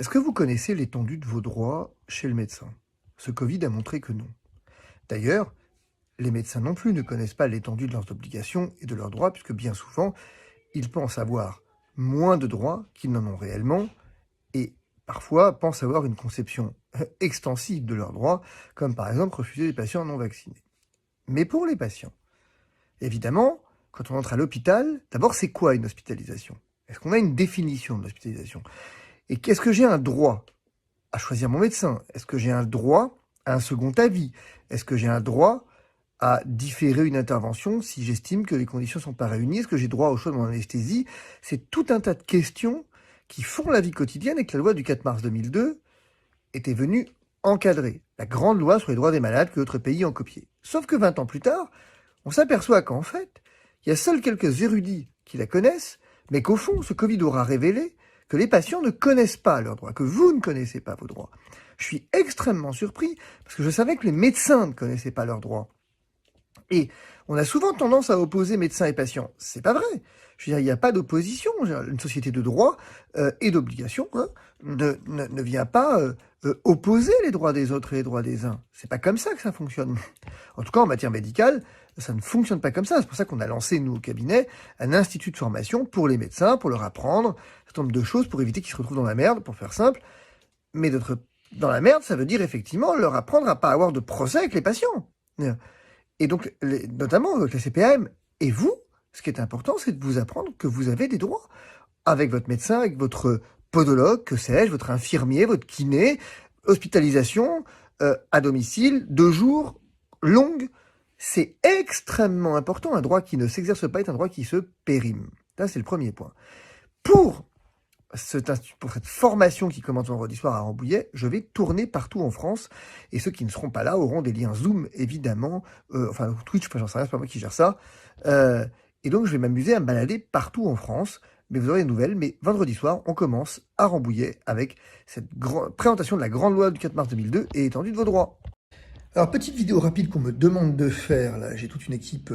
Est-ce que vous connaissez l'étendue de vos droits chez le médecin? Ce Covid a montré que non. D'ailleurs, les médecins non plus ne connaissent pas l'étendue de leurs obligations et de leurs droits, puisque bien souvent, ils pensent avoir moins de droits qu'ils n'en ont réellement, et parfois pensent avoir une conception extensive de leurs droits, comme par exemple refuser les patients non vaccinés. Mais pour les patients, évidemment, quand on entre à l'hôpital, d'abord c'est quoi une hospitalisation? Est-ce qu'on a une définition de l'hospitalisation? Et qu'est-ce que j'ai un droit à choisir mon médecin? Est-ce que j'ai un droit à un second avis? Est-ce que j'ai un droit à différer une intervention si j'estime que les conditions ne sont pas réunies? Est-ce que j'ai droit au choix de mon anesthésie? C'est tout un tas de questions qui font la vie quotidienne et que la loi du 4 mars 2002 était venue encadrer. La grande loi sur les droits des malades que d'autres pays ont copié. Sauf que 20 ans plus tard, on s'aperçoit qu'en fait, il y a seuls quelques érudits qui la connaissent, mais qu'au fond, ce Covid aura révélé que les patients ne connaissent pas leurs droits, que vous ne connaissez pas vos droits. Je suis extrêmement surpris, parce que je savais que les médecins ne connaissaient pas leurs droits. Et on a souvent tendance à opposer médecins et patients. C'est pas vrai. Je veux dire, il n'y a pas d'opposition. Une société de droit et d'obligation ne vient pas opposer les droits des autres et les droits des uns. C'est pas comme ça que ça fonctionne. En tout cas, en matière médicale, ça ne fonctionne pas comme ça. C'est pour ça qu'on a lancé, nous, au cabinet, un institut de formation pour les médecins, pour leur apprendre un certain nombre de choses pour éviter qu'ils se retrouvent dans la merde, pour faire simple. Mais dans la merde, ça veut dire effectivement leur apprendre à pas avoir de procès avec les patients. Et donc, notamment avec la CPAM. Et vous, ce qui est important, c'est de vous apprendre que vous avez des droits. Avec votre médecin, avec votre podologue, que sais-je, votre infirmier, votre kiné, hospitalisation, à domicile, 2 jours, longue. C'est extrêmement important. Un droit qui ne s'exerce pas est un droit qui se périme. Ça, c'est le premier point. Pour cette formation qui commence vendredi soir à Rambouillet, je vais tourner partout en France. Et ceux qui ne seront pas là auront des liens Zoom, évidemment. Enfin, Twitch, j'en sais rien, c'est pas moi qui gère ça. Et donc, je vais m'amuser à me balader partout en France. Mais vous aurez des nouvelles. Mais vendredi soir, on commence à Rambouillet avec cette présentation de la grande loi du 4 mars 2002 et étendue de vos droits. Alors, petite vidéo rapide qu'on me demande de faire. Là, j'ai toute une équipe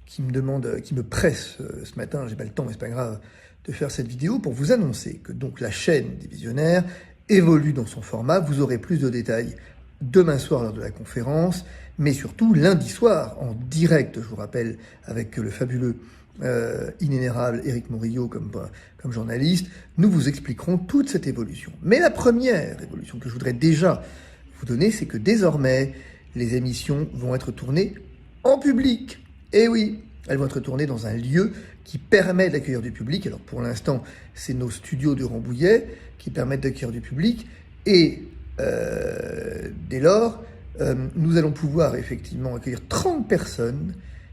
qui me presse ce matin. J'ai pas le temps, mais c'est pas grave, de faire cette vidéo pour vous annoncer que donc la chaîne des visionnaires évolue dans son format. Vous aurez plus de détails demain soir lors de la conférence, mais surtout lundi soir en direct, je vous rappelle, avec le fabuleux inénérable Éric Morillo comme journaliste. Nous vous expliquerons toute cette évolution. Mais la première évolution que je voudrais déjà vous donner, c'est que désormais, les émissions vont être tournées en public. Et oui, elles vont être tournées dans un lieu qui permet d'accueillir du public. Alors pour l'instant, c'est nos studios de Rambouillet qui permettent d'accueillir du public. Et dès lors, nous allons pouvoir effectivement accueillir 30 personnes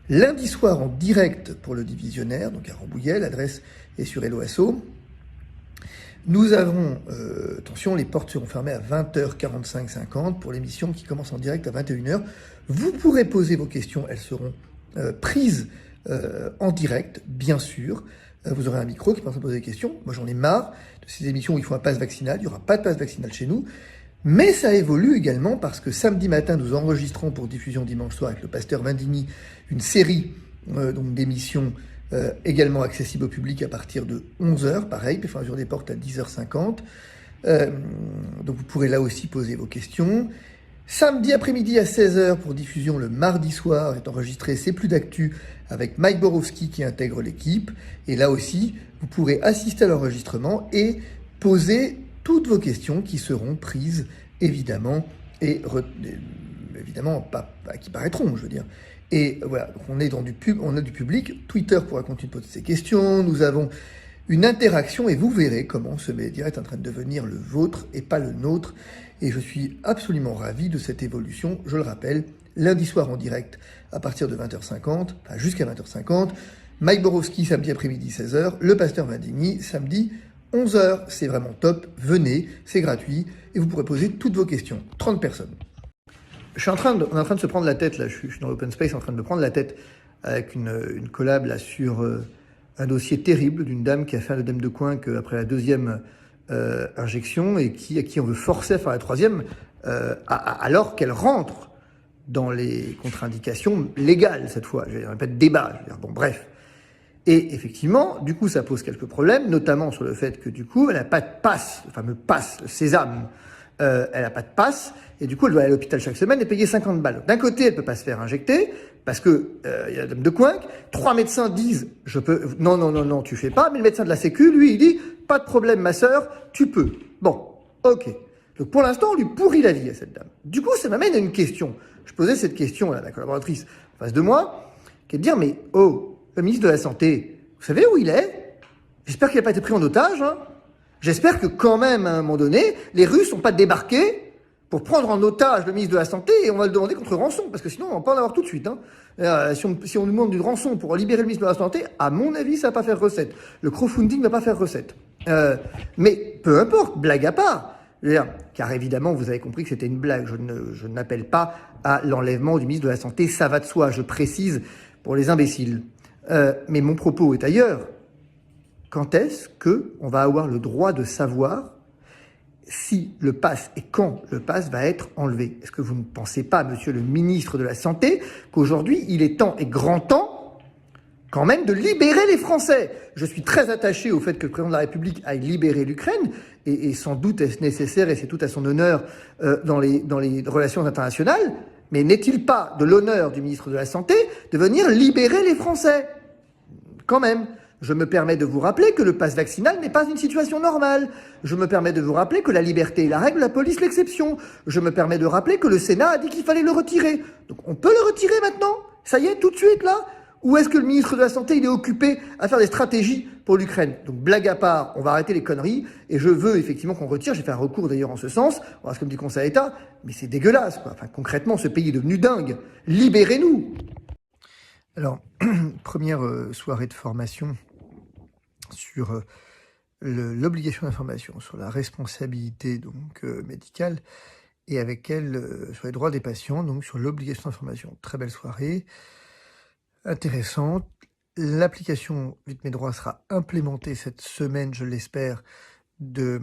lundi soir en direct pour le divisionnaire, donc à Rambouillet, l'adresse est sur Helloasso. Nous avons, attention, les portes seront fermées à 20h45-50 pour l'émission qui commence en direct à 21h. Vous pourrez poser vos questions, elles seront prises en direct, bien sûr. Vous aurez un micro qui permettra de poser des questions. Moi, j'en ai marre de ces émissions où il faut un pass vaccinal. Il n'y aura pas de pass vaccinal chez nous. Mais ça évolue également parce que samedi matin, nous enregistrons pour diffusion dimanche soir avec le pasteur Vindigny une série donc d'émissions également accessibles au public à partir de 11h, pareil, puis fermeture des portes à 10h50. Donc vous pourrez là aussi poser vos questions. Samedi après-midi à 16h pour diffusion le mardi soir est enregistré C'est plus d'actu avec Mike Borowski qui intègre l'équipe. Et là aussi, vous pourrez assister à l'enregistrement et poser toutes vos questions qui seront prises évidemment et évidemment pas qui paraîtront, je veux dire. Et voilà, donc on est dans on a du public. Twitter pourra continuer de poser ses questions. Nous avons une interaction et vous verrez comment ce média est en train de devenir le vôtre et pas le nôtre. Et je suis absolument ravi de cette évolution. Je le rappelle, lundi soir en direct à partir de 20h50, enfin jusqu'à 20h50. Mike Borowski samedi après-midi 16h. Le pasteur Vindigny samedi 11h. C'est vraiment top. Venez, c'est gratuit et vous pourrez poser toutes vos questions. 30 personnes. On est en train de se prendre la tête, là, je suis dans l'open space en train de me prendre la tête avec une collab là, sur un dossier terrible d'une dame qui a fait un œdème de coin après la 2e injection et à qui on veut forcer à faire la 3e alors qu'elle rentre dans les contre-indications légales cette fois. Il n'y a pas de débat. Bon, bref. Et effectivement, du coup, ça pose quelques problèmes, notamment sur le fait que du coup, elle n'a pas de passe, le fameux passe, le sésame, elle n'a pas de passe, et du coup, elle doit aller à l'hôpital chaque semaine et payer 50 balles. D'un côté, elle peut pas se faire injecter, parce que il y a la dame de Coinc, 3 médecins disent, je peux, non, non, non, non, tu fais pas, mais le médecin de la Sécu, lui, il dit, pas de problème, ma sœur, tu peux. Bon, ok. Donc pour l'instant, on lui pourrit la vie à cette dame. Du coup, ça m'amène à une question. Je posais cette question à la collaboratrice en face de moi, qui est de dire, mais oh, le ministre de la Santé, vous savez où il est? J'espère qu'il n'a pas été pris en otage. Hein. J'espère que quand même, à un moment donné, les Russes n'ont pas débarqué pour prendre en otage le ministre de la Santé et on va le demander contre rançon, parce que sinon on va pas en avoir tout de suite. Hein. Si on nous demande une rançon pour libérer le ministre de la Santé, à mon avis, ça va pas faire recette. Le crowdfunding va pas faire recette. Mais peu importe, blague à part. Car évidemment, vous avez compris que c'était une blague. Je n'appelle pas à l'enlèvement du ministre de la Santé, ça va de soi, je précise pour les imbéciles. Mais mon propos est ailleurs. Quand est-ce qu'on va avoir le droit de savoir si le pass et quand le pass va être enlevé? Est-ce que vous ne pensez pas, monsieur le ministre de la Santé, qu'aujourd'hui, il est temps et grand temps quand même de libérer les Français? Je suis très attaché au fait que le président de la République aille libérer l'Ukraine, et sans doute est-ce nécessaire, et c'est tout à son honneur dans les relations internationales, mais n'est-il pas de l'honneur du ministre de la Santé de venir libérer les Français? Quand même. Je me permets de vous rappeler que le pass vaccinal n'est pas une situation normale. Je me permets de vous rappeler que la liberté est la règle, la police l'exception. Je me permets de rappeler que le Sénat a dit qu'il fallait le retirer. Donc on peut le retirer maintenant? Ça y est, tout de suite là? Ou est-ce que le ministre de la Santé, il est occupé à faire des stratégies pour l'Ukraine? Donc blague à part, on va arrêter les conneries, et je veux effectivement qu'on retire, j'ai fait un recours d'ailleurs en ce sens, on va voir ce que me dit le Conseil d'État, mais c'est dégueulasse quoi. Enfin concrètement, ce pays est devenu dingue. Libérez-nous! Alors, première soirée de formation sur l'obligation d'information, sur la responsabilité donc médicale, et avec elle sur les droits des patients, donc sur l'obligation d'information. Très belle soirée, intéressante. L'application Vite mes droits sera implémentée cette semaine, je l'espère, du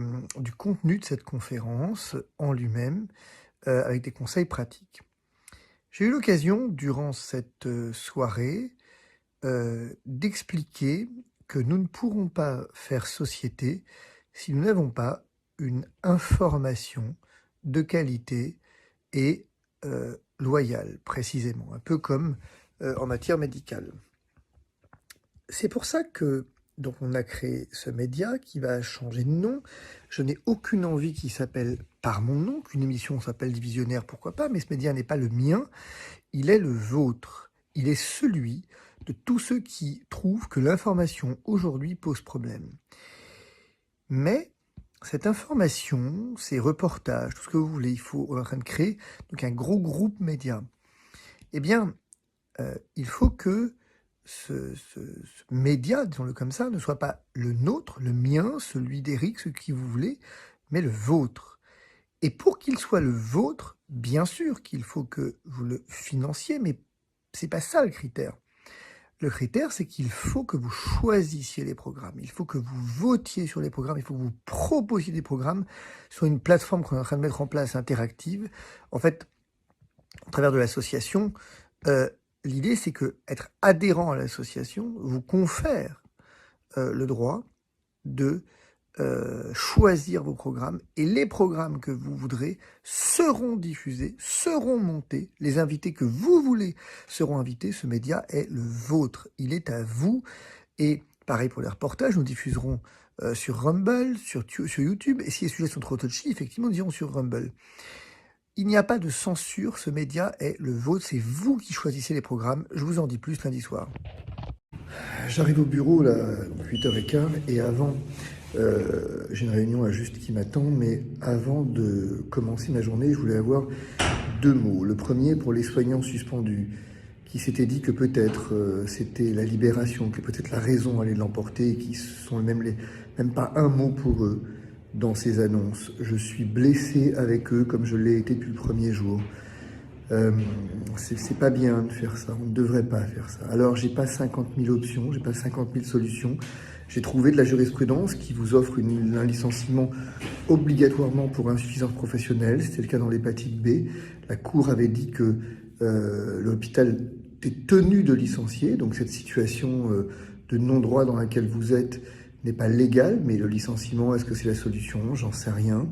contenu de cette conférence en lui-même, avec des conseils pratiques. J'ai eu l'occasion, durant cette soirée, d'expliquer que nous ne pourrons pas faire société si nous n'avons pas une information de qualité et loyale, précisément, un peu comme en matière médicale. C'est pour ça que donc on a créé ce média qui va changer de nom. Je n'ai aucune envie qu'il s'appelle par mon nom, qu'une émission s'appelle Divisionnaire, pourquoi pas, mais ce média n'est pas le mien, il est le vôtre. Il est celui de tous ceux qui trouvent que l'information aujourd'hui pose problème. Mais cette information, ces reportages, tout ce que vous voulez, on est en train de créer donc un gros groupe média. Eh bien, il faut que ce média, disons-le comme ça, ne soit pas le nôtre, le mien, celui d'Éric, ce qui vous voulez, mais le vôtre. Et pour qu'il soit le vôtre, bien sûr qu'il faut que vous le financiez, mais c'est pas ça le critère. Le critère, c'est qu'il faut que vous choisissiez les programmes, il faut que vous votiez sur les programmes, il faut que vous proposiez des programmes sur une plateforme qu'on est en train de mettre en place interactive. En fait, au travers de l'association, l'idée, c'est que être adhérent à l'association vous confère le droit de choisir vos programmes, et les programmes que vous voudrez seront diffusés, seront montés, les invités que vous voulez seront invités. Ce média est le vôtre, il est à vous. Et pareil pour les reportages, nous diffuserons sur Rumble, sur YouTube, et si les sujets sont trop touchy, effectivement, nous irons sur Rumble. Il n'y a pas de censure, ce média est le vôtre, c'est vous qui choisissez les programmes. Je vous en dis plus lundi soir. J'arrive au bureau, là, 8h15, et avant, j'ai une réunion à Juste qui m'attend, mais avant de commencer ma journée, je voulais avoir 2 mots. Le premier pour les soignants suspendus, qui s'étaient dit que peut-être c'était la libération, que peut-être la raison allait l'emporter, et qui sont même pas un mot pour eux dans ces annonces. Je suis blessé avec eux, comme je l'ai été depuis le premier jour. C'est pas bien de faire ça, on ne devrait pas faire ça. Alors j'ai pas 50 000 options, j'ai pas 50 000 solutions. J'ai trouvé de la jurisprudence qui vous offre un licenciement obligatoirement pour insuffisance professionnelle. C'était le cas dans l'hépatite B. La Cour avait dit que l'hôpital était tenu de licencier, donc cette situation de non-droit dans laquelle vous êtes n'est pas légal, mais le licenciement, est-ce que c'est la solution? J'en sais rien.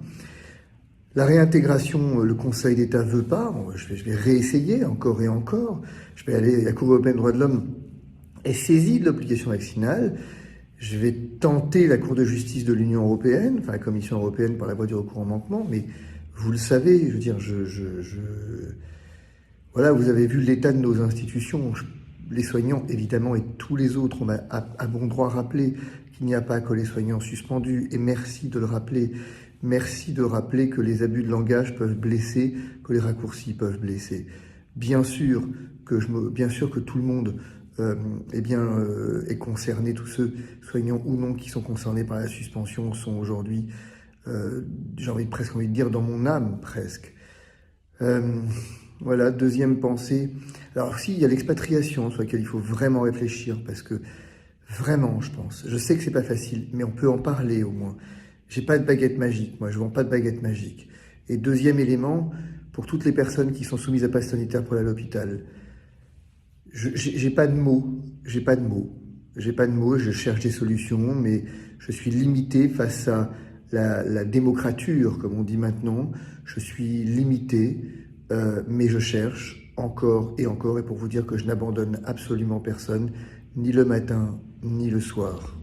La réintégration, le Conseil d'État veut pas. Je vais réessayer encore et encore. Je vais aller, la Cour européenne des droits de l'homme est saisie de l'obligation vaccinale. Je vais tenter la Cour de justice de l'Union européenne, enfin la Commission européenne par la voie du recours en manquement, mais vous le savez, je veux dire, voilà, vous avez vu l'état de nos institutions. Les soignants, évidemment, et tous les autres, on a à bon droit rappelé qu'il n'y a pas que les soignants suspendus, et merci de le rappeler. Merci de rappeler que les abus de langage peuvent blesser, que les raccourcis peuvent blesser. Bien sûr que tout le monde est concerné, tous ceux soignants ou non qui sont concernés par la suspension sont aujourd'hui, j'ai presque envie de dire, dans mon âme presque. Voilà, deuxième pensée. Alors aussi, il y a l'expatriation sur laquelle il faut vraiment réfléchir parce que vraiment, je sais que c'est pas facile, mais on peut en parler au moins. J'ai pas de baguette magique, moi je vends pas de baguette magique. Et deuxième élément, pour toutes les personnes qui sont soumises à passe sanitaire pour aller à l'hôpital, j'ai pas de mots, je cherche des solutions, mais je suis limité face à la démocrature, comme on dit maintenant. Je suis limité, mais je cherche encore, et pour vous dire que je n'abandonne absolument personne, ni le matin, ni le soir.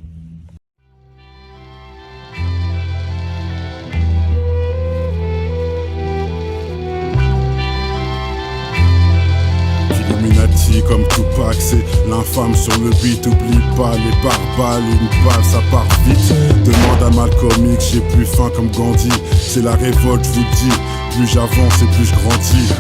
Illuminati comme Tupac, c'est l'infâme sur le beat. Oublie pas les barbares, une balle ça part vite. Demande à Malcolm X, j'ai plus faim comme Gandhi. C'est la révolte, je vous le dis, plus j'avance et plus je grandis.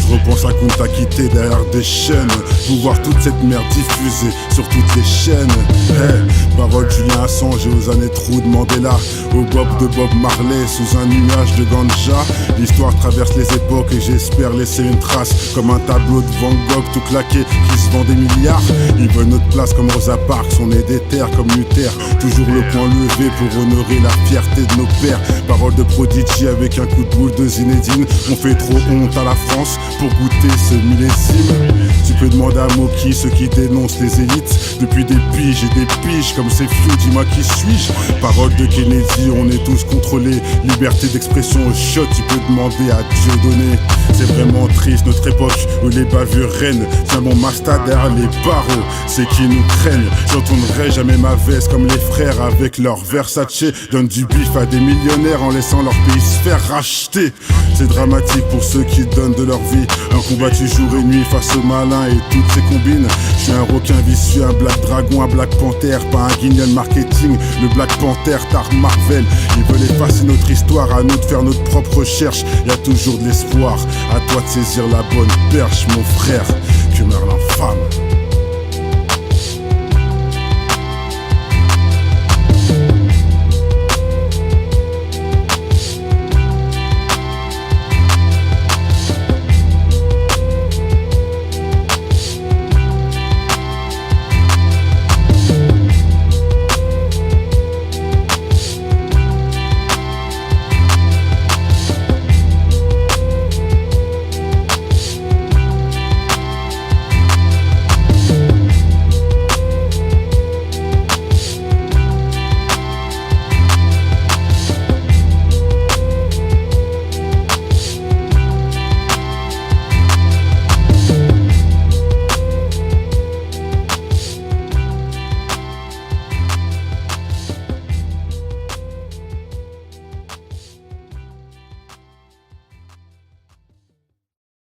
Je repense à Kunta Kinte derrière des chaînes, pour voir toute cette merde diffusée sur toutes les chaînes. Hey, parole Julien Assange et aux années trous de Mandela, au Bob de Bob Marley sous un nuage de ganja. L'histoire traverse les époques et j'espère laisser une trace, comme un tableau de Van Gogh tout claqué qui se vend des milliards. Ils veulent notre place comme Rosa Parks, on est des terres comme Luther, toujours le point levé pour honorer la fierté de nos pères. Parole de Prodigy avec un coup de boule de Zinedine. On fait trop honte à la France pour goûter ce millésime. Tu peux demander à Moki, ceux qui dénoncent les élites depuis des piges et des piges comme ces fous, dis-moi qui suis-je. Parole de Kennedy, on est tous contrôlés, liberté d'expression au shot, tu peux demander à Dieu donné. C'est vraiment triste notre époque où les bavures règnent. Tiens mon master derrière les barreaux, c'est qui nous craignent. J'entendrai jamais ma veste comme les frères avec leur Versace. Donnent du bif à des millionnaires en laissant leur pays se faire racheter. C'est dramatique pour ceux qui donnent de leur vie, un combattu jour et nuit face aux malins et toutes ces combines. Je suis un requin vicieux, un Black Dragon, un Black Panther, pas un guignol marketing. Le Black Panther, Tar Marvel, ils veulent effacer notre histoire, à nous de faire notre propre recherche. Y a toujours de l'espoir, à toi de saisir la bonne perche mon frère, que meurt l'infâme.